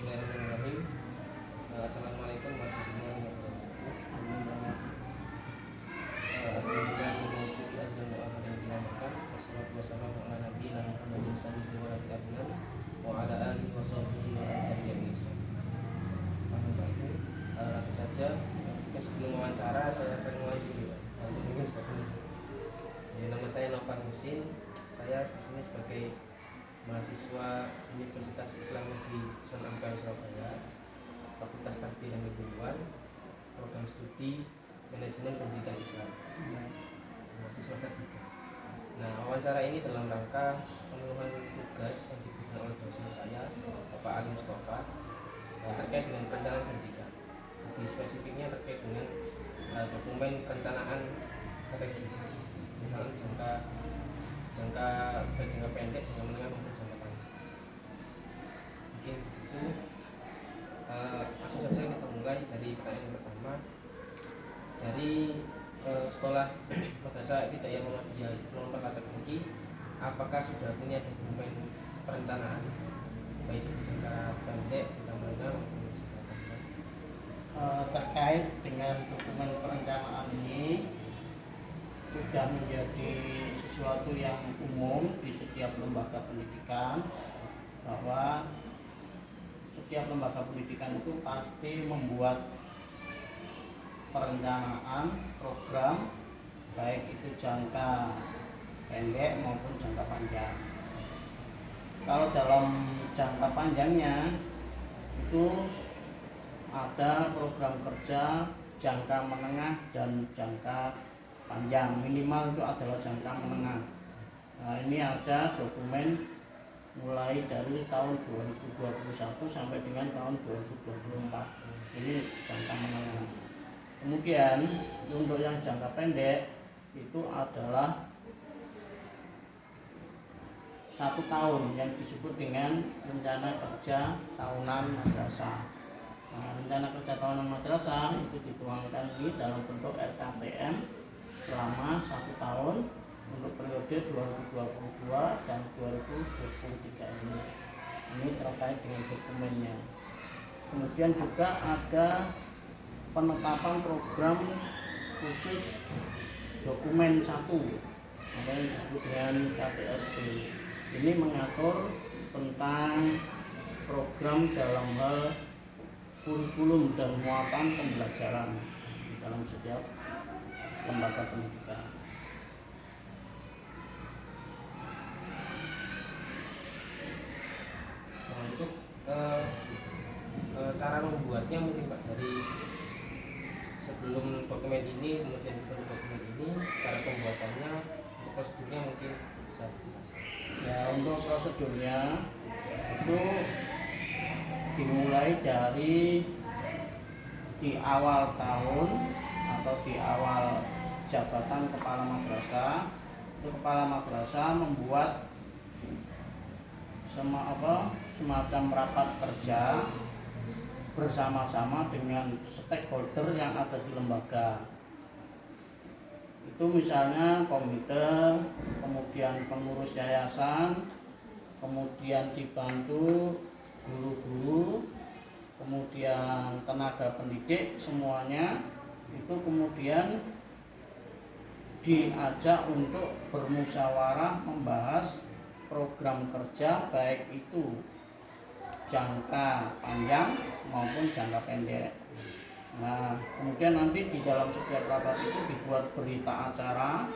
Bismillahirrahmanirrahim. Assalamualaikum warahmatullahi wabarakatuh. Alhamdulillah memuji azza wa jalla yang dinamakan. Wassalatu wassalamu ala nabiyina Muhammadin sallallahu alaihi wasallam wa ala alihi wa sahbihi wa tabi'in. Langsung saja, sebelum wawancara saya akan mulai dulu. Nama saya Novan Husin. Saya di sini sebagai mahasiswa Universitas Islam Negeri Sunan Ampel Surabaya, Fakultas Tarbiyah dan Keguruan, program studi Manajemen Pendidikan Islam, masih semester 3. Nah, wawancara ini dalam rangka pemenuhan tugas yang diberikan oleh dosen saya, Bapak Ali Mustafa, terkait dengan perencanaan pendidikan. Lebih spesifiknya terkait dengan dokumen perencanaan strategis, misalnya jangka pendek, jangka menengah maupun jangka panjang. Mungkin itu. Langsung saja kita mulai dari pertanyaan yang pertama. Dari sekolah madrasah Ibtidaiyah Muhammadiyah Lompok Tinggi, apakah sudah punya dokumen perencanaan baik itu jangka pendek, jangka menengah maupun jangka panjang? Terkait dengan dokumen perencanaan ini sudah menjadi sesuatu yang umum di setiap lembaga pendidikan, bahwa setiap lembaga pendidikan itu pasti membuat perencanaan program, baik itu jangka pendek maupun jangka panjang. Kalau dalam jangka panjangnya itu ada program kerja jangka menengah dan jangka panjang. Minimal itu adalah jangka menengah. Nah, ini ada dokumen mulai dari tahun 2021 sampai dengan tahun 2024. Ini jangka menengah. Kemudian untuk yang jangka pendek itu adalah 1 tahun yang disebut dengan rencana kerja tahunan madrasah. Nah, rencana kerja tahunan madrasah itu dituangkan di dalam bentuk RKTM selama 1 tahun untuk periode 2022 dan 2023 ini. Ini terkait dengan dokumennya. Kemudian juga ada penetapan program khusus dokumen 1 yang disebut dengan KTSP. Ini mengatur tentang program dalam hal kurikulum dan muatan pembelajaran dalam setiap lembaga pendidikan. Nah, untuk cara membuatnya mungkin Pak, dari sebelum dokumen ini kemudian dokumen ini, cara pembuatannya, untuk prosedurnya mungkin bisa dijelaskan. Ya, untuk prosedurnya itu dimulai dari di awal tahun atau di awal jabatan kepala madrasah. Itu kepala madrasah membuat semacam rapat kerja bersama-sama dengan stakeholder yang ada di lembaga. Itu misalnya komite, kemudian pengurus yayasan, kemudian dibantu guru-guru, kemudian tenaga pendidik, semuanya itu kemudian diajak untuk bermusyawarah membahas program kerja, baik itu jangka panjang maupun jangka pendek. Nah, kemudian nanti di dalam setiap rapat itu dibuat berita acara,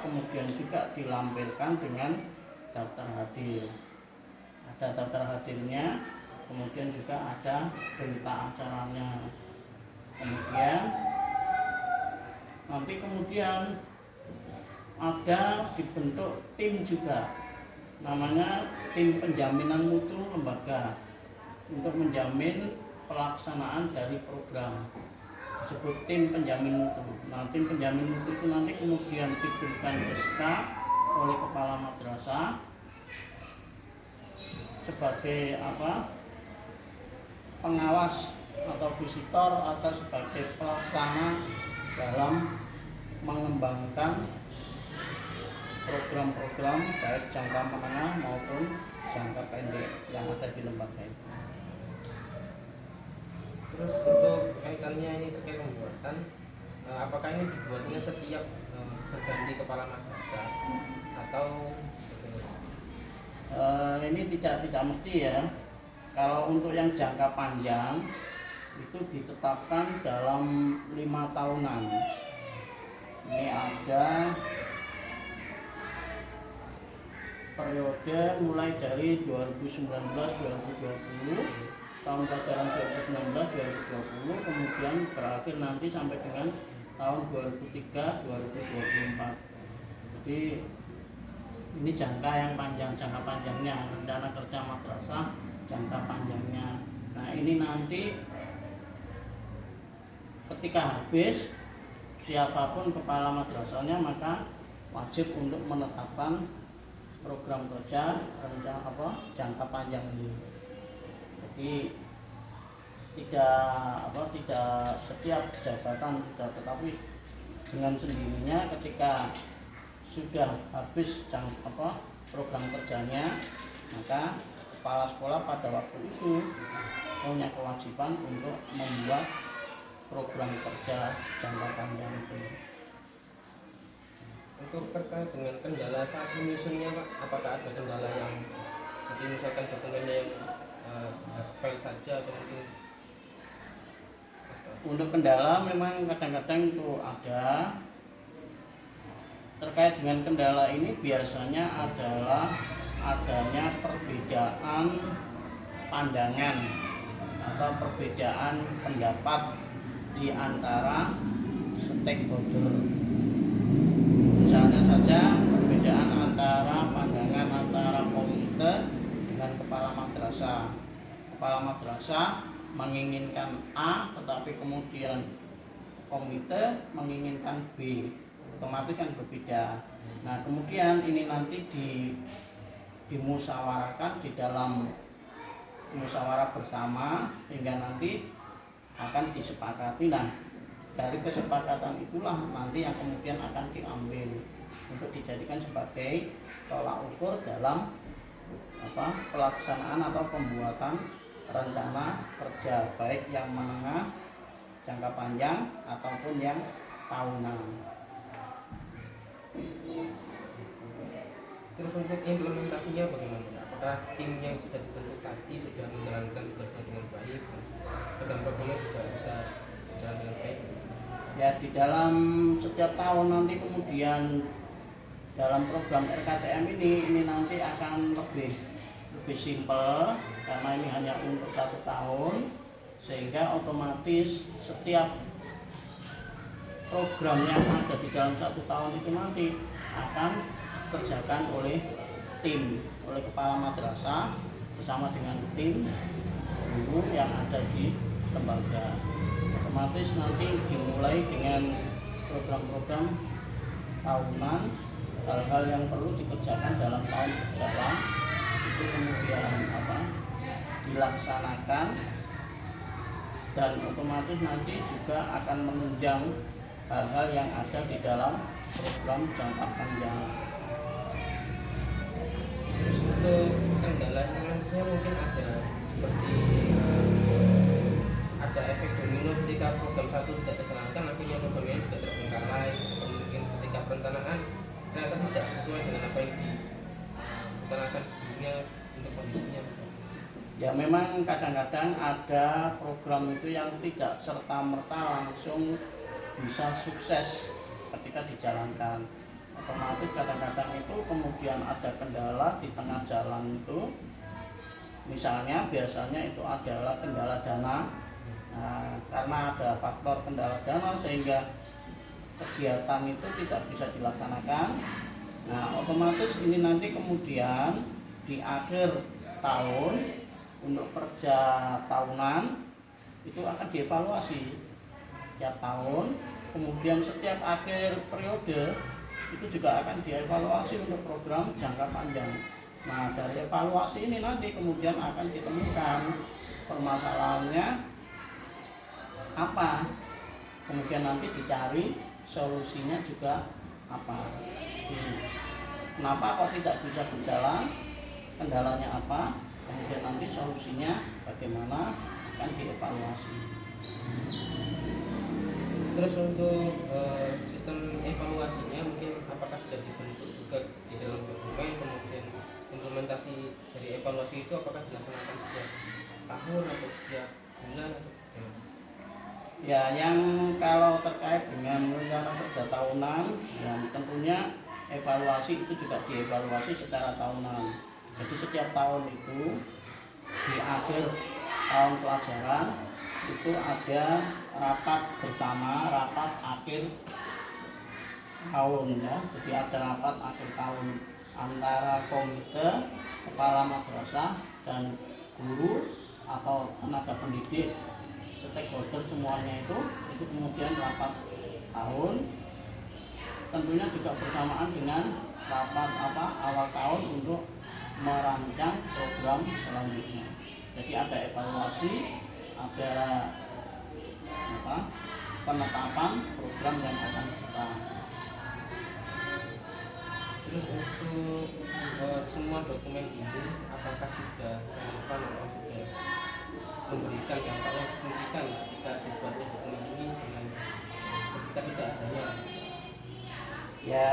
kemudian juga dilampirkan dengan daftar hadir. Ada daftar hadirnya, kemudian juga ada berita acaranya. Kemudian ada dibentuk tim juga, namanya tim penjaminan mutu lembaga, untuk menjamin pelaksanaan dari program, disebut tim penjamin mutu. Nah, tim penjamin mutu itu nanti kemudian diberikan SK oleh kepala madrasah sebagai pengawas atau visitor, atau sebagai pelaksana dalam mengembangkan program-program baik jangka menengah maupun jangka apakah ini dibuatnya setiap berganti kepala madrasah atau ini tidak mesti ya. Kalau untuk yang jangka panjang itu ditetapkan dalam 5 tahunan. Ini ada periode mulai dari 2019-2020, tahun pelajaran 2019-2020, kemudian berakhir nanti sampai dengan tahun 2003-2024. Jadi ini jangka yang panjang, jangka panjangnya, rencana kerja madrasah jangka panjangnya. Nah ini nanti ketika habis, siapapun kepala madrasahnya maka wajib untuk menetapkan program kerja rencana jangka panjang ini. Jadi tidak setiap jabatan sudah, tetapi dengan sendirinya ketika sudah habis program kerjanya, maka kepala sekolah pada waktu itu punya kewajiban untuk membuat program kerja jangka panjang itu. Untuk terkait dengan kendala saat menyusunnya Pak, apakah ada kendala yang seperti misalkan dokumennya yang file saja atau mungkin Untuk kendala memang kadang-kadang itu ada. Terkait dengan kendala ini biasanya adalah adanya perbedaan pandangan atau perbedaan pendapat di antara stakeholder. Misalnya saja perbedaan antara pandangan antara komite dengan kepala madrasah. Kepala madrasah menginginkan A, tetapi kemudian komite menginginkan B, otomatis kan berbeda. Nah kemudian ini nanti dimusyawarahkan di dalam musyawarah bersama hingga nanti akan disepakati. Nah dari kesepakatan itulah nanti yang kemudian akan diambil untuk dijadikan sebagai tolak ukur dalam pelaksanaan atau pembuatan rencana kerja, baik yang menengah, jangka panjang ataupun yang tahunan. Terus untuk implementasinya bagaimana? Apakah tim yang sudah dibentuk tadi sudah menjalankan tugasnya dengan baik dan programnya juga bisa berjalan dengan baik? Ya di dalam setiap tahun nanti kemudian dalam program RKTM ini nanti akan lebih simpel karena ini hanya untuk 1 tahun, sehingga otomatis setiap program yang ada di dalam 1 tahun itu nanti akan dikerjakan oleh kepala madrasah bersama dengan tim guru yang ada di lembaga. Otomatis nanti dimulai dengan program-program tahunan, hal-hal yang perlu dikerjakan dalam tahun berjalan itu kemudian dilaksanakan, dan otomatis nanti juga akan menunjang hal-hal yang ada di dalam program jangka panjang. Untuk kendalanya nantinya mungkin ada seperti ada efek domino ketika program satu tidak terjalankan, akhirnya program yang juga terbengkalai, atau mungkin ketika perencanaan ternyata tidak sesuai dengan apa yang direncanakan sebelumnya untuk kondisinya. Ya memang kadang-kadang ada program itu yang tidak serta-merta langsung bisa sukses ketika dijalankan. Otomatis kadang-kadang itu kemudian ada kendala di tengah jalan itu. Misalnya biasanya itu adalah kendala dana. Nah, karena ada faktor kendala dana sehingga kegiatan itu tidak bisa dilaksanakan. Nah otomatis ini nanti kemudian di akhir tahun untuk kerja tahunan itu akan dievaluasi tiap tahun, kemudian setiap akhir periode itu juga akan dievaluasi untuk program jangka panjang. Nah dari evaluasi ini nanti kemudian akan ditemukan permasalahannya apa, kemudian nanti dicari solusinya juga apa. Kenapa kok tidak bisa berjalan, kendalanya apa, kemudian nanti solusinya bagaimana akan dievaluasi. Terus untuk sistem evaluasinya mungkin apakah sudah dibentuk juga di dalam dokumen, kemudian implementasi dari evaluasi itu apakah dilaksanakan setiap tahun atau setiap bulan atau Ya, yang kalau terkait dengan rencana kerja tahunan, dan tentunya evaluasi itu juga dievaluasi secara tahunan. Jadi setiap tahun itu di akhir tahun pelajaran itu ada rapat bersama, rapat akhir tahun ya. Jadi ada rapat akhir tahun antara komite, kepala madrasah dan guru atau tenaga pendidik, stakeholder semuanya itu kemudian rapat tahun, tentunya juga bersamaan dengan rapat awal tahun untuk merancang program selanjutnya. Jadi ada evaluasi, ada penetapan program yang akan kita. Terus untuk semua dokumen ini apakah sudah relevan atau sudah memberikan dampak yang signifikan ketika dibuatnya dokumen ini dengan ketika tidak adanya? Ya,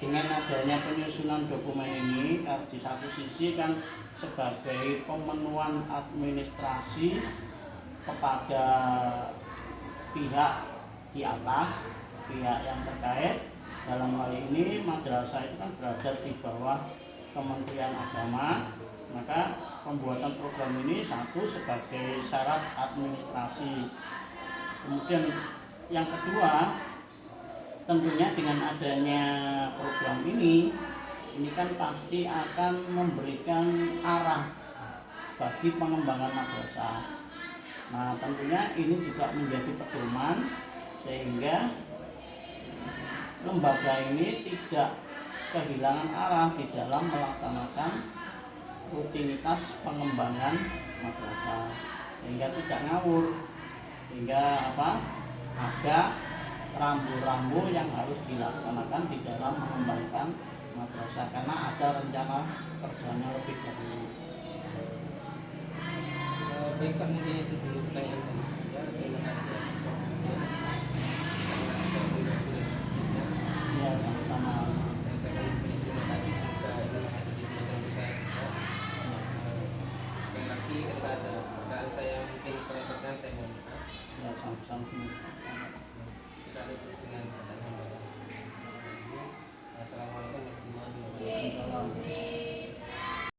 dengan adanya penyusunan dokumen ini di satu sisi kan sebagai pemenuhan administrasi kepada pihak di atas, pihak yang terkait. Dalam hal ini madrasah itu kan berada di bawah Kementerian Agama, maka pembuatan program ini satu sebagai syarat administrasi. Kemudian yang kedua, tentunya dengan adanya program ini kan pasti akan memberikan arah bagi pengembangan madrasah. Nah, tentunya ini juga menjadi pedoman sehingga lembaga ini tidak kehilangan arah di dalam melaksanakan rutinitas pengembangan madrasah, sehingga tidak ngawur, sehingga ada rambu-rambu yang harus dilaksanakan di dalam mengembangkan madrasah karena ada rencana kerjanya lebih dahulu. Baik Pak, mungkin itu dulu pertanyaan dari saya. Terima kasih atas waktunya. Ya, sama-sama. Saya ucapkan terima kasih, semoga ini bisa jadi pelajaran untuk saya juga. Sekali lagi ketika ada pertanyaan saya mungkin kurang saya mohon maaf. Ya, sama-sama. Kita tutup dengan bacaan hamdalah. Assalamualaikum warahmatullahi wabarakatuh. Waalaikumsalam.